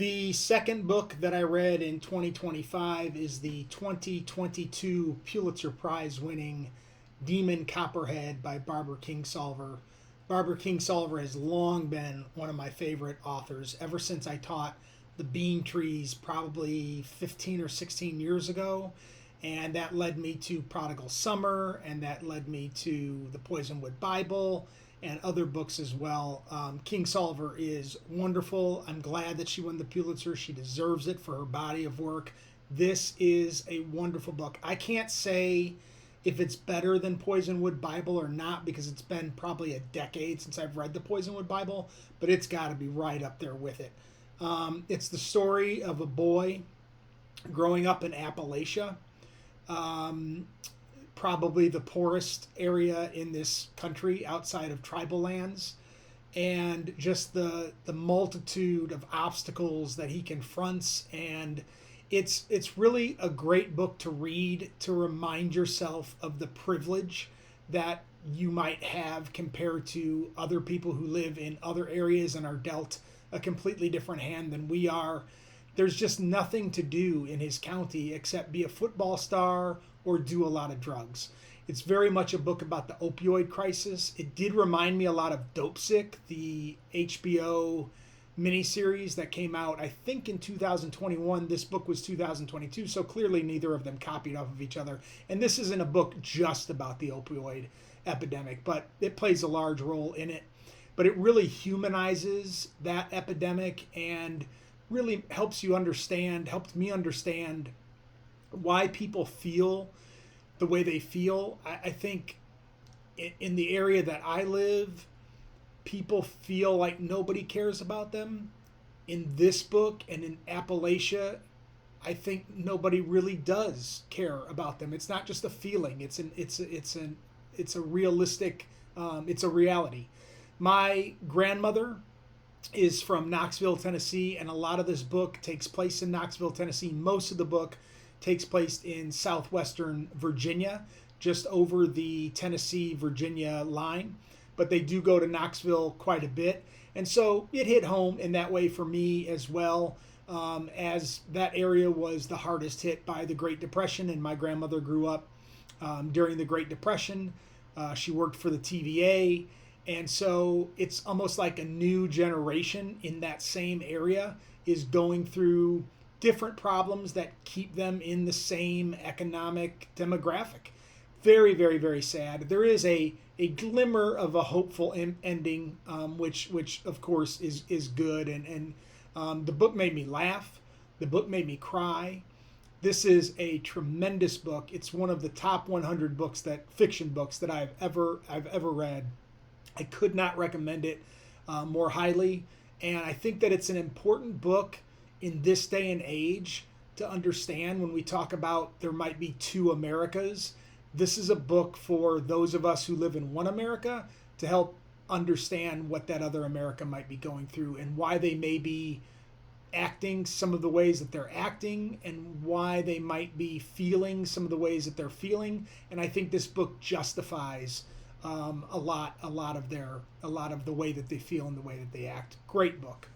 The second book that I read in 2025 is the 2022 Pulitzer Prize winning Demon Copperhead by Barbara Kingsolver. Barbara Kingsolver has long been one of my favorite authors ever since I taught the bean trees probably 15 or 16 years ago. And that led me to Prodigal Summer, and that led me to the Poisonwood Bible and other books as well. Kingsolver is wonderful. I'm glad that she won the Pulitzer. She deserves it for her body of work. This is a wonderful book. I can't say if it's better than Poisonwood Bible or not because it's been probably a decade since I've read the Poisonwood Bible, but it's got to be right up there with it. It's the story of a boy growing up in Appalachia, probably the poorest area in this country outside of tribal lands, and just the multitude of obstacles that he confronts. And it's really a great book to read to remind yourself of the privilege that you might have compared to other people who live in other areas and are dealt a completely different hand than we are. There's just nothing to do in his county except be a football star or do a lot of drugs. It's very much a book about the opioid crisis. It did remind me a lot of Dope Sick, the HBO miniseries that came out, I think, in 2021. This book was 2022, so clearly neither of them copied off of each other. And this isn't a book just about the opioid epidemic, but it plays a large role in it. But it really humanizes that epidemic and really helps me understand why people feel the way they feel. I think in the area that I live, people feel like nobody cares about them. In this book and in Appalachia, I think nobody really does care about them. It's not just a feeling. It's a realistic. It's a reality. My grandmother is from Knoxville, Tennessee, and a lot of this book takes place in Knoxville, Tennessee. Most of the book takes place in southwestern Virginia, just over the Tennessee-Virginia line. But they do go to Knoxville quite a bit. And so it hit home in that way for me as well, as that area was the hardest hit by the Great Depression, and my grandmother grew up during the Great Depression. She worked for the TVA. And so it's almost like a new generation in that same area is going through different problems that keep them in the same economic demographic. Very, very, very sad. There is a glimmer of a hopeful ending, which of course is good. And the book made me laugh. The book made me cry. This is a tremendous book. It's one of the top 100 fiction books that I've ever read. I could not recommend it more highly. And I think that it's an important book in this day and age to understand when we talk about there might be two Americas. This is a book for those of us who live in one America to help understand what that other America might be going through and why they may be acting some of the ways that they're acting and why they might be feeling some of the ways that they're feeling. And I think this book justifies a lot of the way that they feel and the way that they act. Great book.